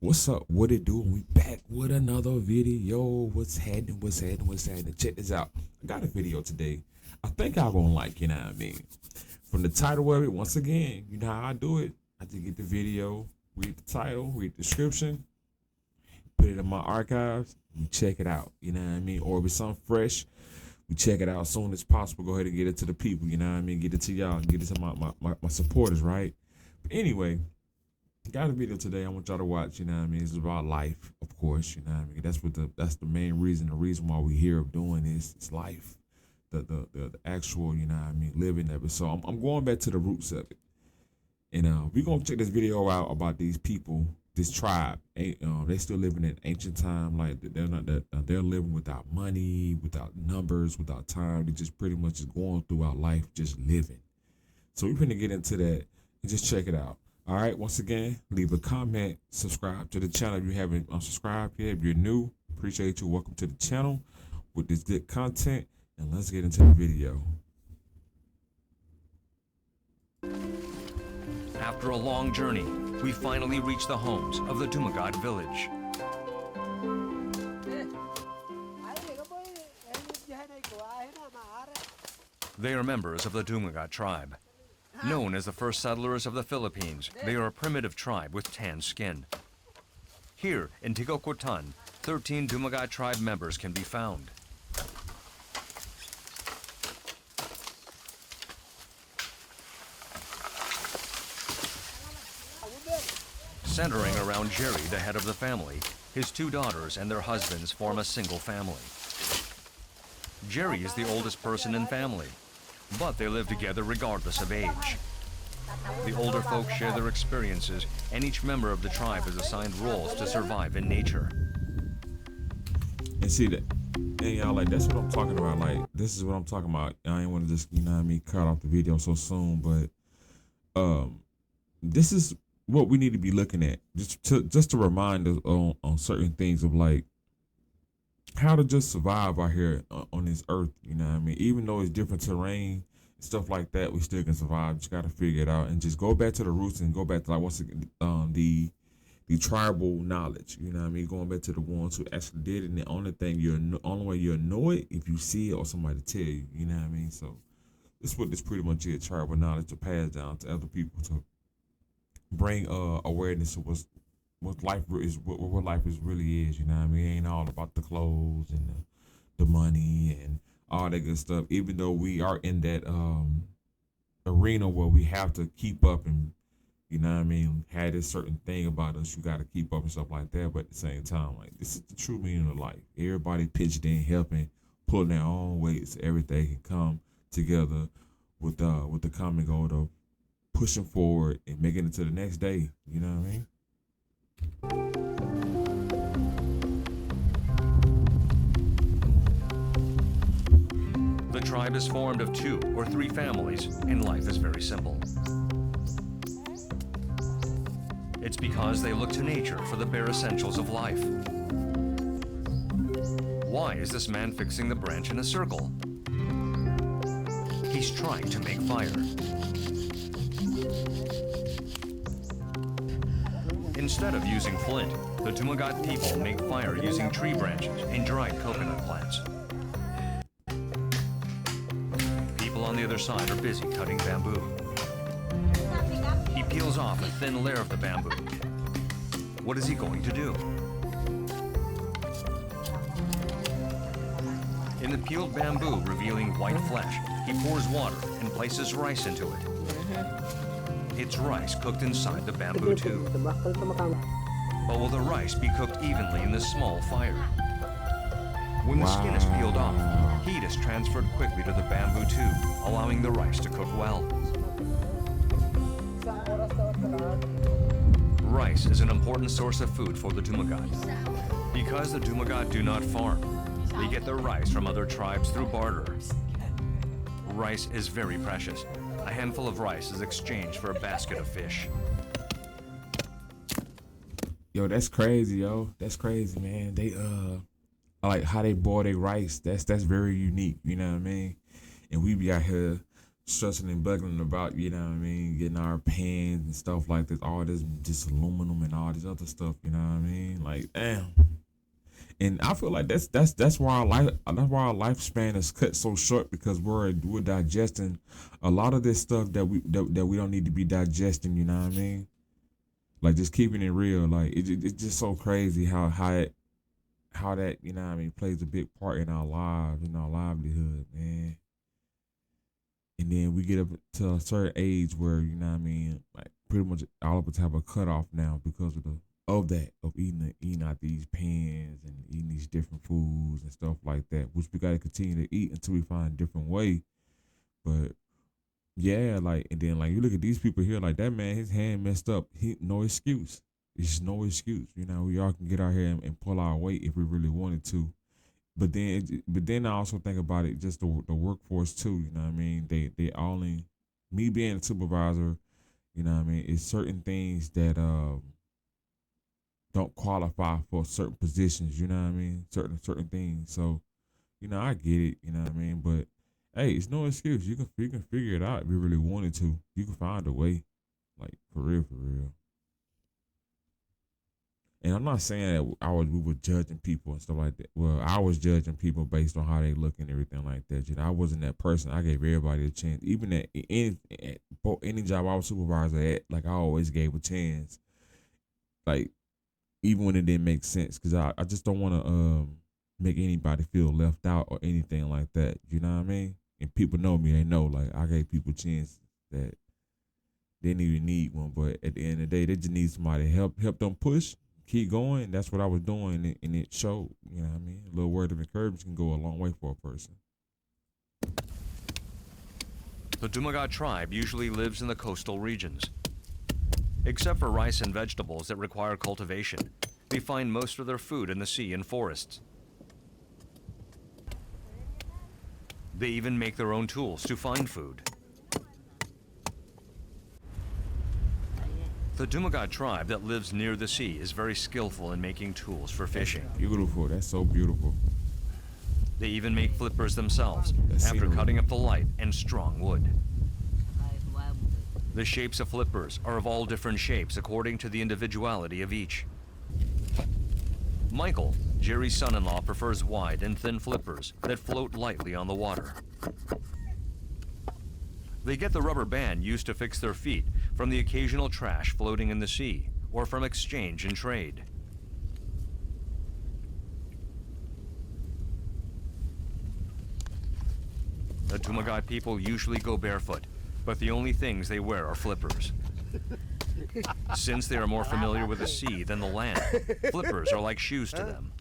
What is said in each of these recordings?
What's up? What it do? We back with another video. What's happening? What's happening? What's happening? Check this out. I got a video today. I think y'all gonna like, you know what I mean? From the title of it, once again, you know how I do it. I just get the video, read the title, read the description, put it in my archives, we check it out, you know what I mean? Or if it's something fresh, we check it out as soon as possible. Go ahead and get it to the people, you know what I mean? Get it to y'all, get it to my supporters, right? But anyway, got a video today I want y'all to watch, you know what I mean? It's about life, of course, you know what I mean? That's the main reason, the reason why we're here of doing this. It's life. The actual, you know what I mean, living of it. So I'm going back to the roots of it. And we're gonna check this video out about these people, this tribe. They still living in ancient time, like they're living without money, without numbers, without time. They just pretty much just going throughout life, just living. So we're gonna get into that and just check it out. All right, once again, leave a comment, subscribe to the channel if you haven't subscribed yet. If you're new, appreciate you. Welcome to the channel with this good content, and let's get into the video. After a long journey, we finally reach the homes of the Dumagat village. They are members of the Dumagat tribe. Known as the first settlers of the Philippines, they are a primitive tribe with tan skin. Here in Tigoqutan, 13 Dumagat tribe members can be found. Centering around Jerry, the head of the family, his two daughters and their husbands form a single family. Jerry is the oldest person in family, but they live together regardless of age. The older folks share their experiences, and each member of the tribe is assigned roles to survive in nature. And see that, and y'all, like, that's what I'm talking about. Like, this is what I'm talking about. I ain't want to just, you know what I mean, cut off the video so soon, but this is what we need to be looking at, just to remind us on certain things of, like, how to just survive out here on this earth, you know what I mean? Even though it's different terrain and stuff like that, we still can survive. Just got to figure it out and just go back to the roots and go back to, like, once again, the tribal knowledge, you know what I mean? Going back to the ones who actually did it. And the only way you'll know it if you see it or somebody tell you, you know what I mean? So this is what this pretty much is, tribal knowledge to pass down to other people, to bring awareness of what life is, what life is really is, you know what I mean? It ain't all about the clothes and the money and all that good stuff. Even though we are in that arena where we have to keep up and, you know what I mean, had this certain thing about us, you got to keep up and stuff like that. But at the same time, like, this is the true meaning of life. Everybody pitched in, helping, pulling their own weight so everything can come together with the common goal of pushing forward and making it to the next day. You know what I mean? The tribe is formed of 2 or 3 families, and life is very simple. It's because they look to nature for the bare essentials of life. Why is this man fixing the branch in a circle? He's trying to make fire. Instead of using flint, the Dumagat people make fire using tree branches and dried coconut plants. People on the other side are busy cutting bamboo. He peels off a thin layer of the bamboo. What is he going to do? In the peeled bamboo revealing white flesh, he pours water and places rice into it. It's rice cooked inside the bamboo tube. But will the rice be cooked evenly in this small fire? When the skin is peeled off, heat is transferred quickly to the bamboo tube, allowing the rice to cook well. Rice is an important source of food for the Dumagat. Because the Dumagat do not farm, they get their rice from other tribes through barter. Rice is very precious. A handful of rice is exchanged for a basket of fish. Yo, that's crazy, yo. That's crazy, man. They I like how they boil their rice. That's very unique, you know what I mean? And we be out here stressing and bugging about, you know what I mean, getting our pans and stuff like this, all this just aluminum and all this other stuff, you know what I mean? Like, damn. And I feel like that's why our lifespan is cut so short, because we're digesting a lot of this stuff that we don't need to be digesting, you know what I mean? Like, just keeping it real, like it's just so crazy how that, you know what I mean, plays a big part in our lives, in our livelihood, man. And then we get up to a certain age where, you know what I mean, like pretty much all of us have a cutoff now because of that, of eating out these pans and eating these different foods and stuff like that, which we gotta continue to eat until we find a different way. But yeah, like, and then like you look at these people here, like that man, his hand messed up. He no excuse. It's no excuse. You know, we all can get out here and pull our weight if we really wanted to. But then I also think about it, just the workforce too. You know what I mean? They only, me being a supervisor, you know what I mean, it's certain things that don't qualify for certain positions. You know what I mean? Certain things. So, you know, I get it. You know what I mean? But hey, it's no excuse. You can figure it out if you really wanted to. You can find a way. Like, for real, for real. And I'm not saying that we were judging people and stuff like that. Well, I was judging people based on how they look and everything like that. You know, I wasn't that person. I gave everybody a chance. Even at any job I was supervisor at, like I always gave a chance. Like, even when it didn't make sense, because I just don't want to make anybody feel left out or anything like that. You know what I mean? And people know me. They know, like, I gave people chances that they didn't even need one. But at the end of the day, they just need somebody to help them push, keep going. That's what I was doing, and it showed. You know what I mean? A little word of encouragement can go a long way for a person. The Dumagat tribe usually lives in the coastal regions. Except for rice and vegetables that require cultivation, they find most of their food in the sea and forests. They even make their own tools to find food. The Dumagat tribe that lives near the sea is very skillful in making tools for fishing. Beautiful. That's so beautiful. They even make flippers themselves That's after scenery. cutting up the light and strong wood. The shapes of flippers are of all different shapes according to the individuality of each. Michael, Jerry's son-in-law, prefers wide and thin flippers that float lightly on the water. They get the rubber band used to fix their feet from the occasional trash floating in the sea or from exchange and trade. The Dumagat people usually go barefoot, but the only things they wear are flippers. Since they are more familiar with the sea than the land, flippers are like shoes to them.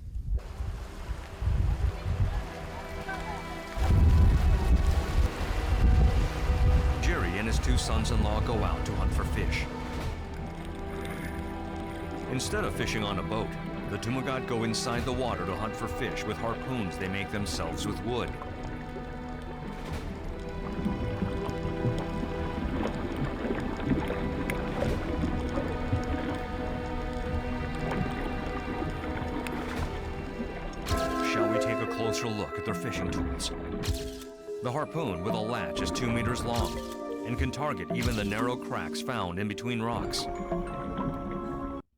Jerry and his two sons-in-law go out to hunt for fish. Instead of fishing on a boat, the Dumagat go inside the water to hunt for fish with harpoons they make themselves with wood. Shall we take a closer look at their fishing tools? The harpoon with a latch is 2 meters long and can target even the narrow cracks found in between rocks.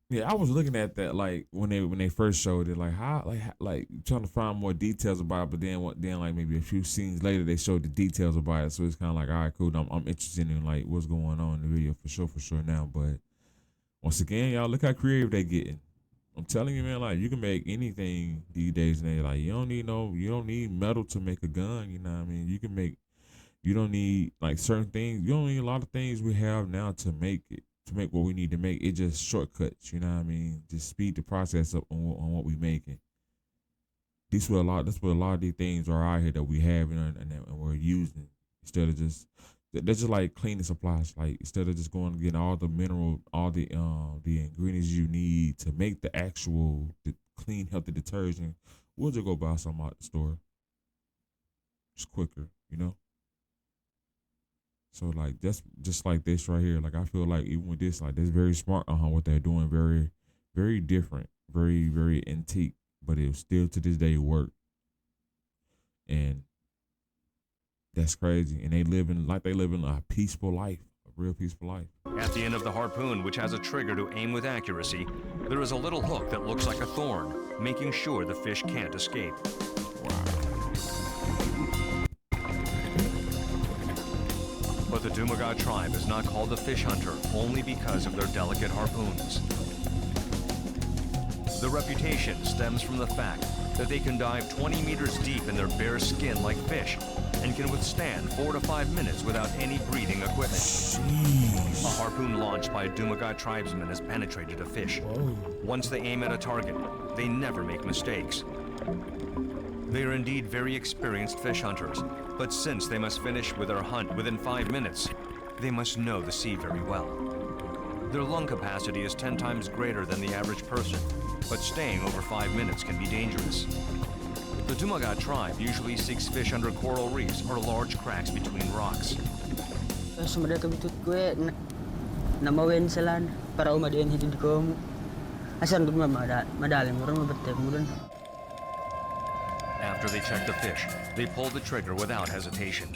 Yeah, I was looking at that, like when they first showed it, like how like trying to find more details about it, but then like maybe a few scenes later they showed the details about it, so it's kind of like, all right, cool. I'm interested in like what's going on in the video for sure now. But once again, y'all, look how creative they getting. I'm telling you, man, like you can make anything these days, and they like you don't need metal to make a gun. You know what I mean? You don't need like certain things. You don't need a lot of things we have now to make it. To make what we need to make, it just shortcuts, you know what I mean? Just speed the process up on what we making. That's what a lot of these things are out here that we have, and we're using instead of just they're just like cleaning supplies. Like instead of just going and getting all the mineral, all the ingredients you need to make the clean, healthy detergent, we'll just go buy some out the store. It's quicker, you know. So like that's just like this right here. Like I feel like even with this, like that's very smart on what they're doing. Very, very different. Very, very antique. But it still to this day work. And That's crazy. And they live in a peaceful life, a real peaceful life. At the end of the harpoon, which has a trigger to aim with accuracy, there is a little hook that looks like a thorn, making sure the fish can't escape. But the Dumagat tribe is not called the fish hunter only because of their delicate harpoons. The reputation stems from the fact that they can dive 20 meters deep in their bare skin like fish and can withstand 4 to 5 minutes without any breathing equipment. Jeez. A harpoon launched by a Dumagat tribesman has penetrated a fish. Whoa. Once they aim at a target, they never make mistakes. They are indeed very experienced fish hunters, but since they must finish with their hunt within 5 minutes, they must know the sea very well. Their lung capacity is 10 times greater than the average person, but staying over 5 minutes can be dangerous. The Dumagat tribe usually seeks fish under coral reefs or large cracks between rocks. Sumada kami tut kue namawen salan para umadin hidup kamu. Asan dun madalim orang mabetem dun. After they check the fish, they pull the trigger without hesitation.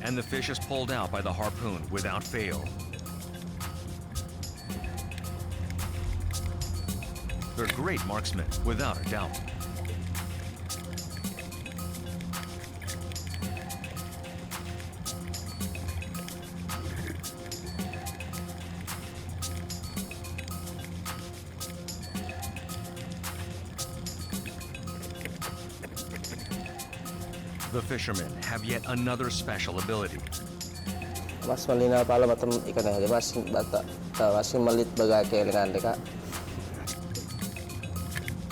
And the fish is pulled out by the harpoon without fail. They're great marksmen, without a doubt. The fishermen have yet another special ability. Mas malinaw pala matam ikan na mas bata mas malit baga kailangan ka.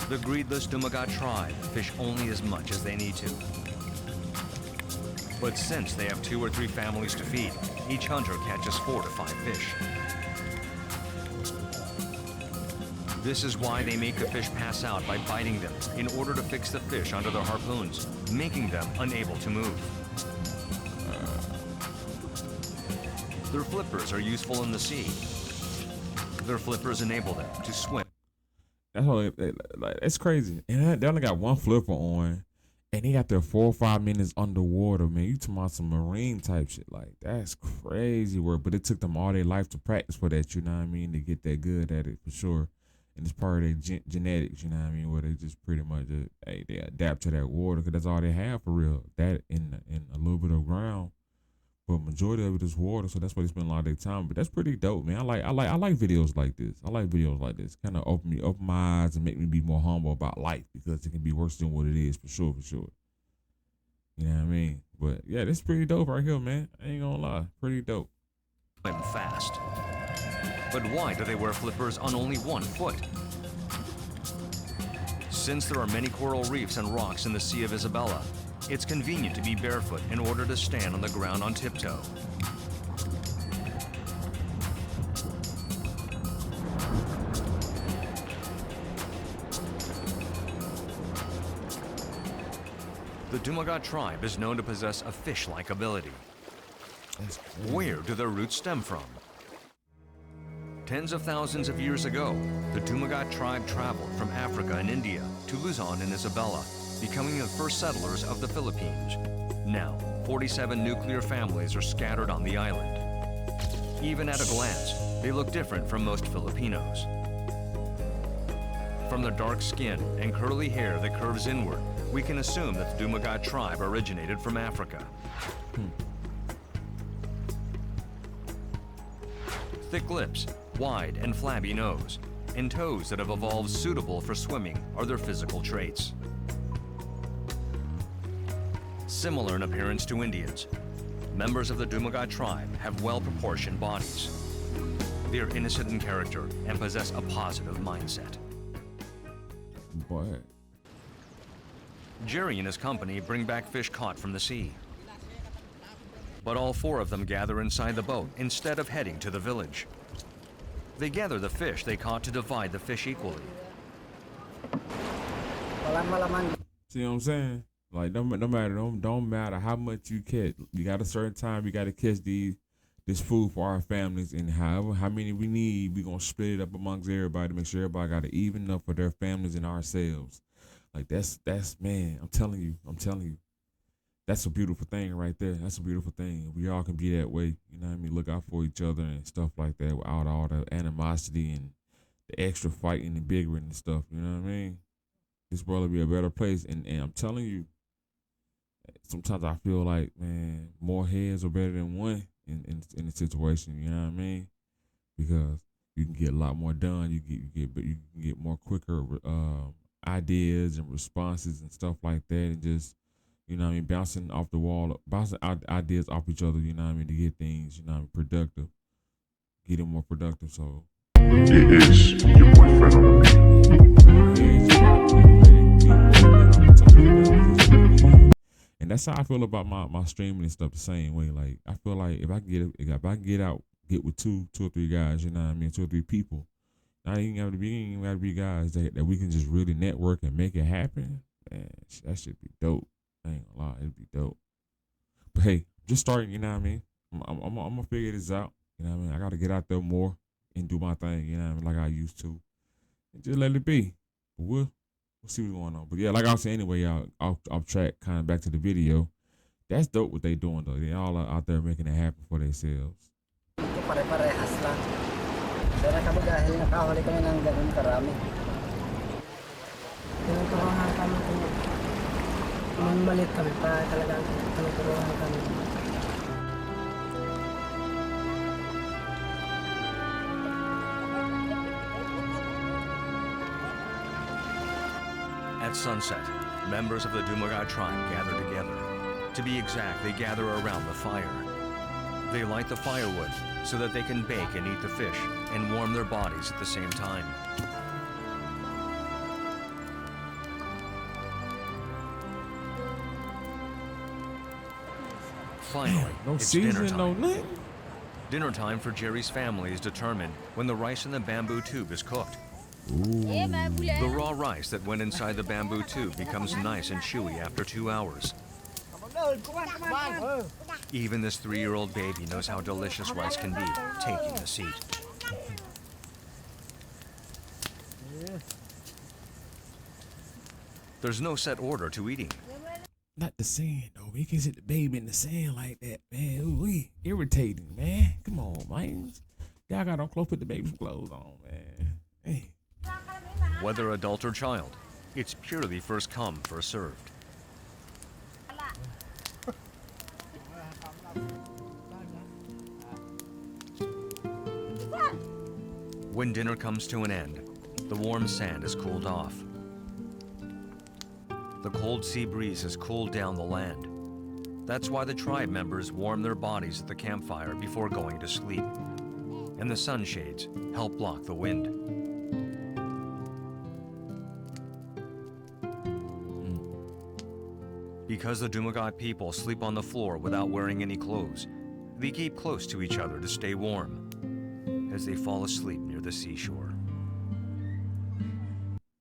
The greedless Dumagat tribe fish only as much as they need to. But since they have 2 or 3 families to feed, each hunter catches 4 to 5 fish. This is why they make the fish pass out by biting them in order to fix the fish onto their harpoons, making them unable to move. Their flippers are useful in the sea. Their flippers enable them to swim. That's all. It's crazy. And they only got one flipper on, and they got their 4 or 5 minutes underwater. Man, you talking about some marine type shit? Like that's crazy work. But it took them all their life to practice for that. You know what I mean? To get that good at it for sure. And it's part of their genetics. You know what I mean? Where they just pretty much they adapt to that water because that's all they have for real. That in a little bit of ground. But majority of it is water, so that's why they spend a lot of their time. But that's pretty dope, man. I like videos like this. I like videos like this. Kind of open my eyes and make me be more humble about life because it can be worse than what it is for sure. You know what I mean? But yeah, this is pretty dope right here, man. I ain't gonna lie, pretty dope. Swim fast. But why do they wear flippers on only 1 foot? Since there are many coral reefs and rocks in the Sea of Isabella, it's convenient to be barefoot in order to stand on the ground on tiptoe. The Dumagat tribe is known to possess a fish-like ability. Where do their roots stem from? Tens of thousands of years ago, the Dumagat tribe traveled from Africa and India to Luzon and Isabela, becoming the first settlers of the Philippines. Now, 47 nuclear families are scattered on the island. Even at a glance, they look different from most Filipinos. From their dark skin and curly hair that curves inward, we can assume that the Dumagat tribe originated from Africa. Thick lips, wide and flabby nose, and toes that have evolved suitable for swimming are their physical traits. Similar in appearance to Indians, members of the Dumagat tribe have well-proportioned bodies. They are innocent in character and possess a positive mindset. Boy. Jerry and his company bring back fish caught from the sea. But all 4 of them gather inside the boat instead of heading to the village. They gather the fish they caught to divide the fish equally. See what I'm saying? Like don't matter how much you catch. You got a certain time you got to catch this food for our families, and how many we need, we gonna split it up amongst everybody to make sure everybody got to even enough for their families and ourselves. Like that's man. I'm telling you. that's a beautiful thing right there. That's a beautiful thing. We all can be that way. You know what I mean? Look out for each other and stuff like that without all the animosity and the extra fighting and bickering and stuff. You know what I mean? This world will be a better place. And I'm telling you, sometimes I feel like, man, more heads are better than one in a situation. You know what I mean? Because you can get a lot more done. You can get more quicker ideas and responses and stuff like that, and just, you know what I mean, bouncing off the wall, bouncing ideas off each other. You know what I mean, to get things, you know what I mean, productive, get it more productive. So It is your boyfriend on and that's how I feel about my streaming and stuff the same way. Like, I feel like if I can get with two or three guys, you know what I mean, two or three people. Not even got to be guys that we can just really network and make it happen. Man, that should be dope. I ain't gonna lie, it'd be dope. But hey, just starting, you know what I mean? I'm gonna figure this out. You know what I mean? I gotta get out there more and do my thing, you know what I mean, like I used to. And just let it be. But we'll see what's going on. But yeah, like I was saying anyway, y'all, off track, kind of back to the video. That's dope what they doing though. They all out there making it happen for themselves. Ito pare-parehas lang. Pero kami dahil nakahuli kami ng ganun karami. Tinuturuan kami kung malit kami pa talagang tinuturuan kami. At sunset, members of the Dumagat tribe gather together. To be exact, they gather around the fire. They light the firewood so that they can bake and eat the fish and warm their bodies at the same time. Finally, No it's dinner seasoning, no time. nothing. Dinner time for Jerry's family is determined when the rice in the bamboo tube is cooked. The raw rice that went inside the bamboo tube becomes nice and chewy after 2 hours. Even this 3-year-old baby knows how delicious rice can be, taking the seat. There's no set order to eating. Not the sand though. You can't sit the baby in the sand like that, man. Ooh, irritating, man. Come on, man. Y'all got on clothes, put the baby's clothes on, man. Hey. Whether adult or child, it's purely first come, first served. When dinner comes to an end, the warm sand is cooled off. The cold sea breeze has cooled down the land. That's why the tribe members warm their bodies at the campfire before going to sleep. And the sunshades help block the wind. Because the Dumagat people sleep on the floor without wearing any clothes, they keep close to each other to stay warm as they fall asleep near the seashore.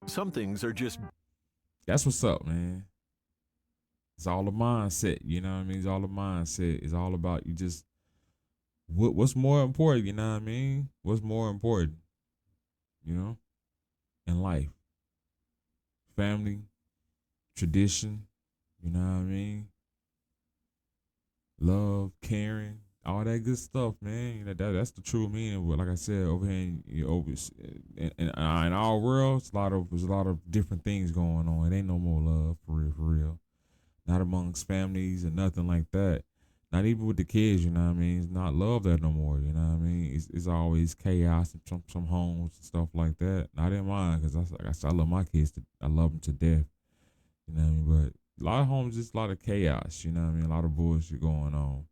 Some things are just That's what's up, man. It's all a mindset, you know what I mean? It's all a mindset. It's all about you just what's more important, you know what I mean? What's more important, you know, in life? Family, tradition, you know what I mean? Love, caring, all that good stuff, man. That's the true meaning. But like I said, over here in our world, there's a lot of different things going on. It ain't no more love for real. Not amongst families and nothing like that. Not even with the kids, you know what I mean? It's not love there no more, you know what I mean? It's always chaos in some homes and stuff like that. Not in mine, because like I said, I love my kids. I love them to death, you know what I mean? But a lot of homes, just a lot of chaos, you know what I mean? A lot of bullshit going on.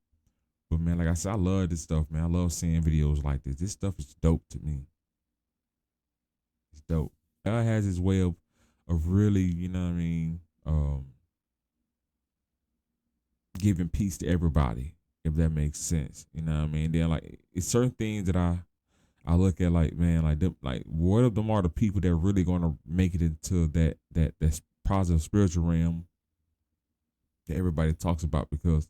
But man, like I said, I love this stuff, man. I love seeing videos like this. This stuff is dope to me. It's dope. God has his way of really, you know what I mean, giving peace to everybody, if that makes sense. You know what I mean? Then like it's certain things that I look at like, man, like what of them are the people that are really gonna make it into that positive spiritual realm that everybody talks about, because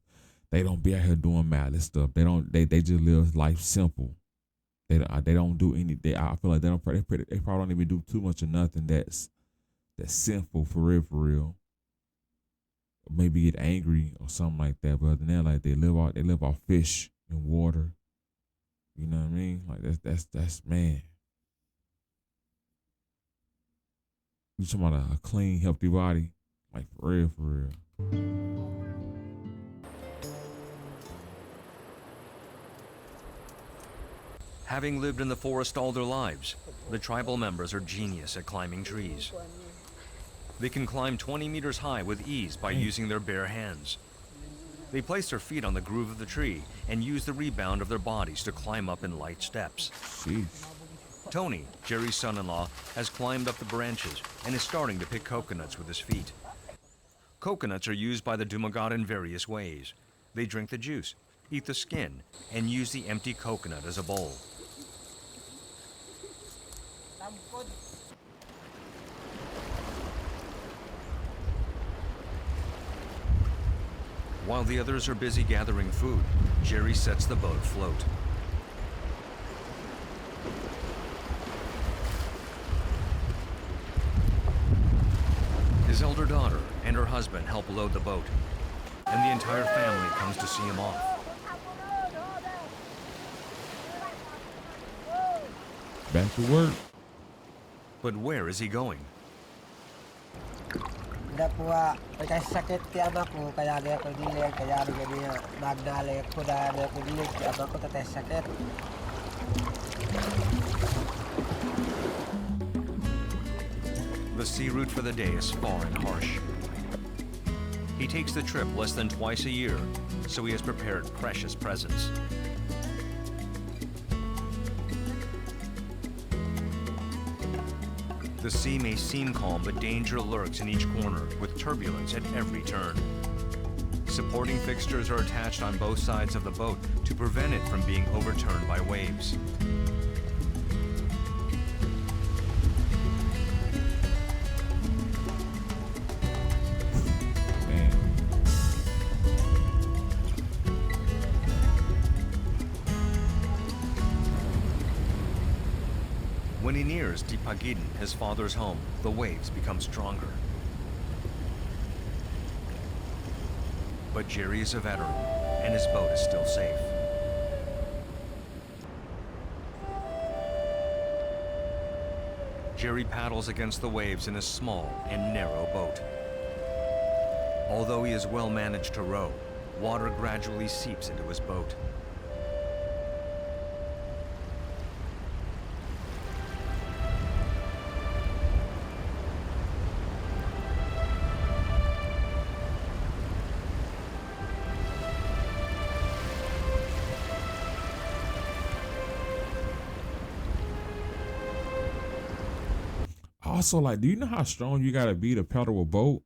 they don't be out here doing malice stuff. They just live life simple. They don't do any. I feel like they probably don't even do too much of nothing that's sinful for real. maybe get angry or something like that. But other than that, like they live off fish and water. You know what I mean? Like that's man. You talking about a clean, healthy body, like for real, for real. Having lived in the forest all their lives, the tribal members are genius at climbing trees. They can climb 20 meters high with ease by using their bare hands. They place their feet on the groove of the tree and use the rebound of their bodies to climb up in light steps. Jeez. Tony, Jerry's son-in-law, has climbed up the branches and is starting to pick coconuts with his feet. Coconuts are used by the Dumagat in various ways. They drink the juice, eat the skin, and use the empty coconut as a bowl. While the others are busy gathering food, Jerry sets the boat afloat. His elder daughter and her husband help load the boat, and the entire family comes to see him off. Back to work. But where is he going? Ada po sakit ti abang ko kaya di ako dilig kaya rin niya nagdali ko da di ako dilig ti abang ko tatay sakit. The sea route for the day is far and harsh. He takes the trip less than twice a year, so he has prepared precious presents. The sea may seem calm, but danger lurks in each corner, with turbulence at every turn. Supporting fixtures are attached on both sides of the boat to prevent it from being overturned by waves. When he nears Dumagat, his father's home, the waves become stronger. But Jerry is a veteran, and his boat is still safe. Jerry paddles against the waves in a small and narrow boat. Although he is well managed to row, water gradually seeps into his boat. Also, like, do you know how strong you gotta be to paddle a boat?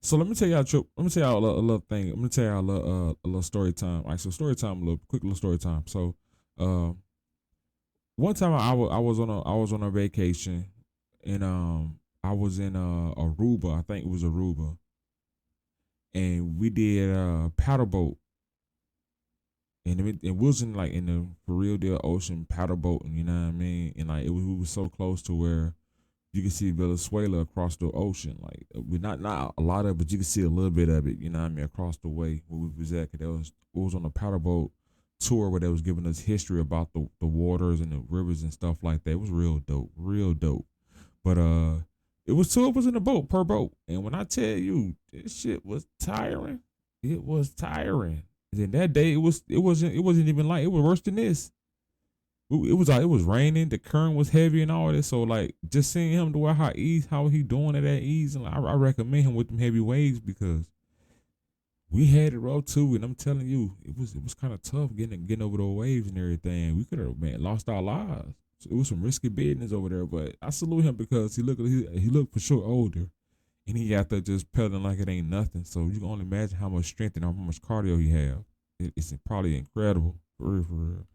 So let me tell y'all, let me tell y'all a little thing. I'm gonna tell y'all a little story time. All right, so story time, quick little story time. So, one time I was on a vacation, and I was in Aruba. I think it was Aruba, and we did paddle boat. And it wasn't like in the for real deal ocean paddle boating, you know what I mean? And like we was so close to where you could see Venezuela across the ocean. Like we not a lot of it, but you could see a little bit of it, you know what I mean, across the way where we was at. Cause it was on a paddle boat tour where they was giving us history about the waters and the rivers and stuff like that. It was real dope. But it was 2 of us in the boat per boat. And when I tell you this shit was tiring, it was tiring. And that day it wasn't even light. It was worse than this. It was raining. The current was heavy and all this. So like just seeing him do how he doing it at ease, and I recommend him with them heavy waves because we had it rough too. And I'm telling you, it was kind of tough getting over those waves and everything. We could have lost our lives. So it was some risky business over there. But I salute him because he looked for sure older. And he got there just pedaling like it ain't nothing. So you can only imagine how much strength and how much cardio he have. It's probably incredible. For real.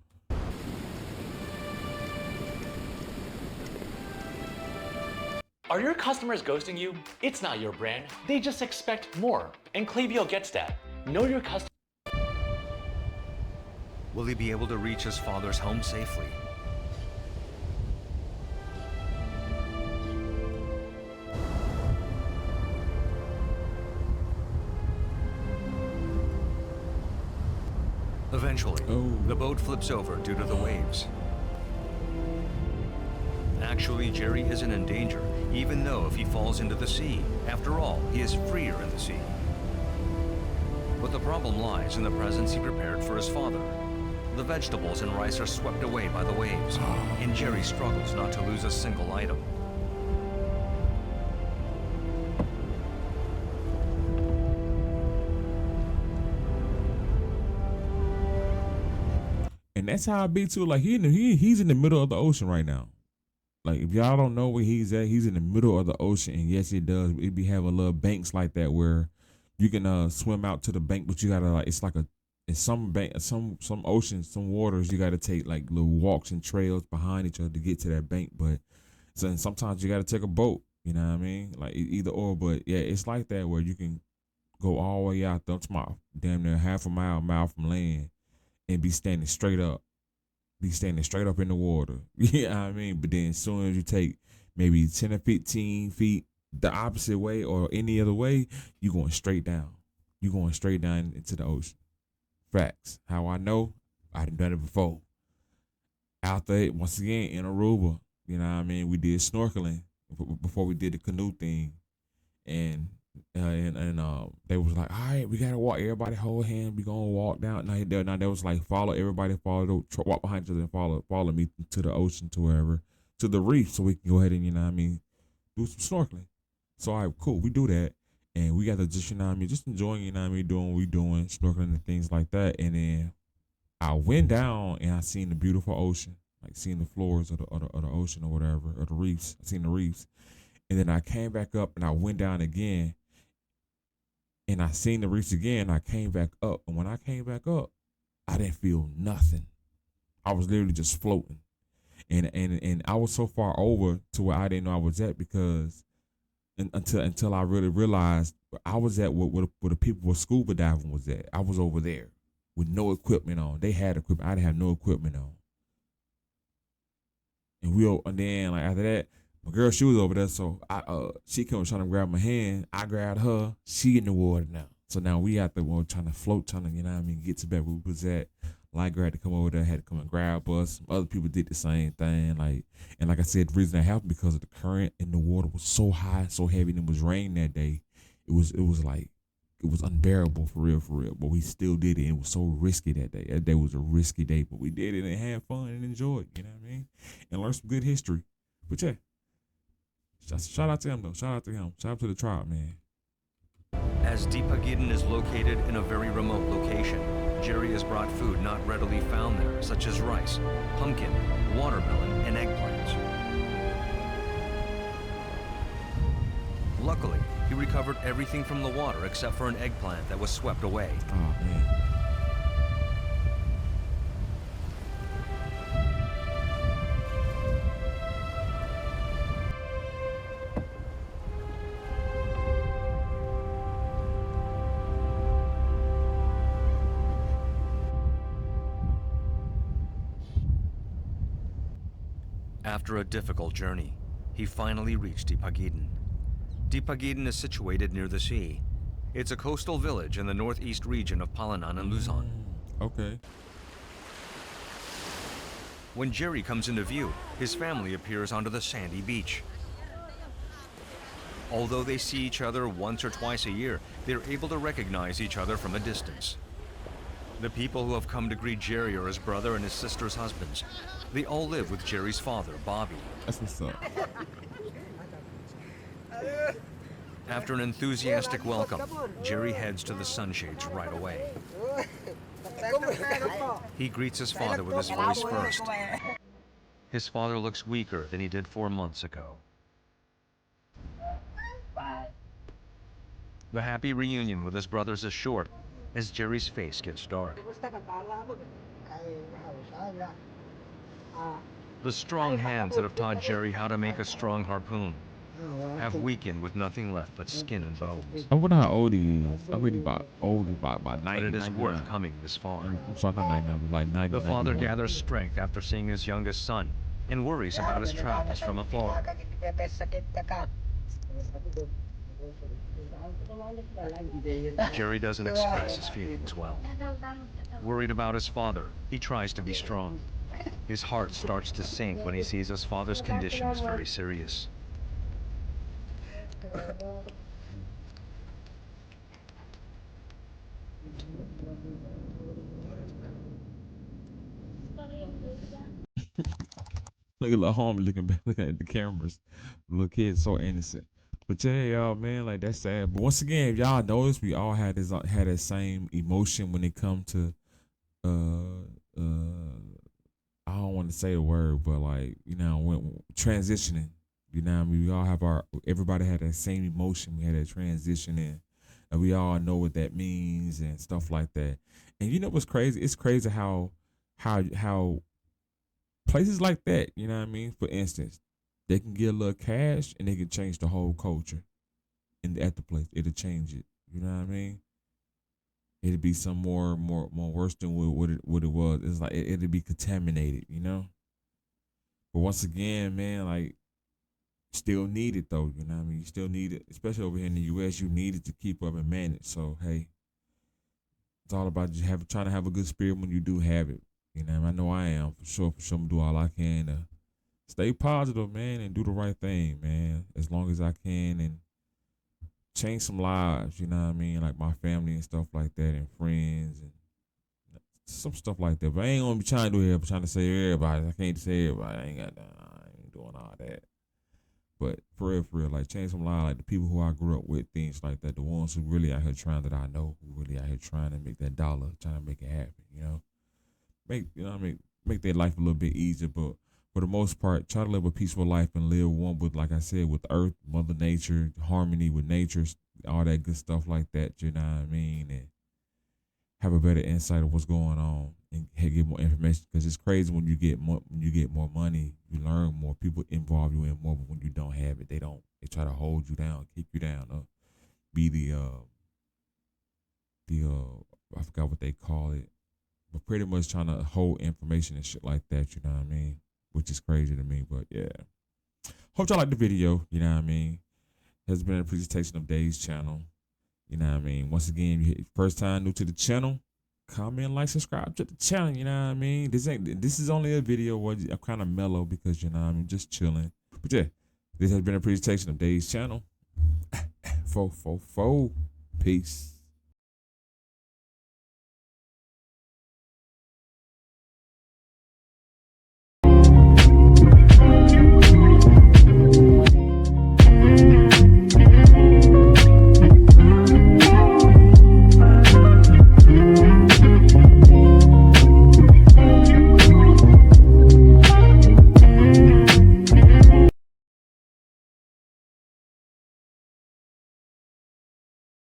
Are your customers ghosting you? It's not your brand. They just expect more. And Klaviyo gets that. Know your customer. Will he be able to reach his father's home safely? Eventually, the boat flips over due to the waves. Actually, Jerry isn't in danger, even though if he falls into the sea. After all, he is freer in the sea. But the problem lies in the presents he prepared for his father. The vegetables and rice are swept away by the waves, and Jerry struggles not to lose a single item. And that's how I be too. Like he's in the middle of the ocean right now. Like if y'all don't know where he's at, he's in the middle of the ocean. And yes, it does. It be having little banks like that where you can swim out to the bank, but you gotta like it's some bank, some oceans, some waters. You gotta take like little walks and trails behind each other to get to that bank. But sometimes you gotta take a boat. You know what I mean? Like either or. But yeah, it's like that where you can go all the way out there. It's damn near half a mile from land. And be standing straight up in the water. You know what I mean? But then as soon as you take maybe 10 or 15 feet the opposite way or any other way, you're going straight down. You're going straight down into the ocean. Facts. How I know? I done it before. Out there, once again, in Aruba. You know what I mean? We did snorkeling before we did the canoe thing. And they was like, all right, we gotta walk. Everybody hold hand. We gonna walk down. Now they was like, walk behind each other and follow me to the ocean, to wherever, to the reef, so we can go ahead and, you know what I mean, do some snorkeling. So all right, cool, we do that, and we got to just, you know what I mean, just enjoying, you know what I mean, doing what we doing, snorkeling and things like that. And then I went down and I seen the beautiful ocean, like seeing the floors of the ocean or whatever, or the reefs. I seen the reefs, and then I came back up and I went down again. And I seen the reefs again. I came back up. And when I came back up, I didn't feel nothing. I was literally just floating. And I was so far over to where I didn't know I was at, because until I really realized I was at where the people with scuba diving was at. I was over there with no equipment on. They had equipment. I didn't have no equipment on. And then like after that, my girl, she was over there, so she came trying to grab my hand. I grabbed her. She in the water now. So now we out there trying to float, you know what I mean, get to back where we was at. Liger had to come over there, had to come and grab us. Some other people did the same thing. Like I said, the reason that happened because of the current in the water was so high, so heavy, and it was raining that day. It was unbearable for real. But we still did it. It was so risky that day. That day was a risky day, but we did it and had fun and enjoyed, you know what I mean? And learned some good history. But yeah. Shout out to him though. Shout out to him. Shout out to the tribe, man. As Dumagat is located in a very remote location, Jerry has brought food not readily found there, such as rice, pumpkin, watermelon, and eggplants. Luckily, he recovered everything from the water except for an eggplant that was swept away. Oh man. After a difficult journey, he finally reached Dumagat. Dumagat is situated near the sea. It's a coastal village in the northeast region of Palanan and Luzon. Okay. When Jerry comes into view, his family appears onto the sandy beach. Although they see each other once or twice a year, they're able to recognize each other from a distance. The people who have come to greet Jerry are his brother and his sister's husbands. They all live with Jerry's father, Bobby. That's what's up. After an enthusiastic welcome, Jerry heads to the sunshades right away. He greets his father with his voice first. His father looks weaker than he did 4 months ago. The happy reunion with his brothers is short, as Jerry's face gets dark. The strong hands that have taught Jerry how to make a strong harpoon have weakened with nothing left but skin and bones. I wonder how old he is. I really about 90. But it is worth coming this far. So not 99, like 90. The father 91. gathers strength after seeing his youngest son and worries about his travels from afar. Jerry doesn't express his feelings well. Worried about his father, he tries to be strong. His heart starts to sink when he sees his father's condition is very serious. Look at little homie looking back, looking at the cameras. Little kid so innocent. But yeah, y'all, man, like that's sad. But once again, if y'all notice, we all had that same emotion when it come to I don't want to say the word, but like, when transitioning, what I mean? We all have everybody had that same emotion. We had that transition in, and we all know what that means and stuff like that. And you know what's crazy? It's crazy how places like that, you know what I mean? For instance, they can get a little cash and they can change the whole culture at the place. It'll change it. You know what I mean? It'd be some more worse than what it was. It's like it'd be contaminated, you know. But once again, man, like still need it though. You know what I mean? You still need it, especially over here in the U.S. You need it to keep up and manage. So hey, it's all about just trying to have a good spirit when you do have it. You know, I know I am for sure. For sure, I'm do all I can to stay positive, man, and do the right thing, man, as long as I can and change some lives. You know what I mean? Like my family and stuff like that, and friends and some stuff like that. But I ain't gonna be trying to do it, but trying to save everybody. I can't save everybody. I ain't doing all that. But for real, like change some lives, like the people who I grew up with, things like that, the ones who really out here trying that I know, who really out here trying to make that dollar, trying to make it happen, you know? Make their life a little bit easier, but for the most part, try to live a peaceful life and live one with, like I said, with Earth, Mother Nature, harmony with nature, all that good stuff like that. You know what I mean? And have a better insight of what's going on and get more information. Because it's crazy when you get more money, you learn more. People involve you in more, but when you don't have it, they don't. They try to hold you down, keep you down, be the I forgot what they call it, but pretty much trying to hold information and shit like that. You know what I mean? Which is crazy to me, but yeah. Hope y'all like the video. You know what I mean? Has been a presentation of Dave's channel. You know what I mean? Once again, if you first time new to the channel, comment, like, subscribe to the channel. You know what I mean? This is only a video where I'm kind of mellow because, you know what I mean, just chilling. But yeah, this has been a presentation of Dave's channel. Fo. Peace.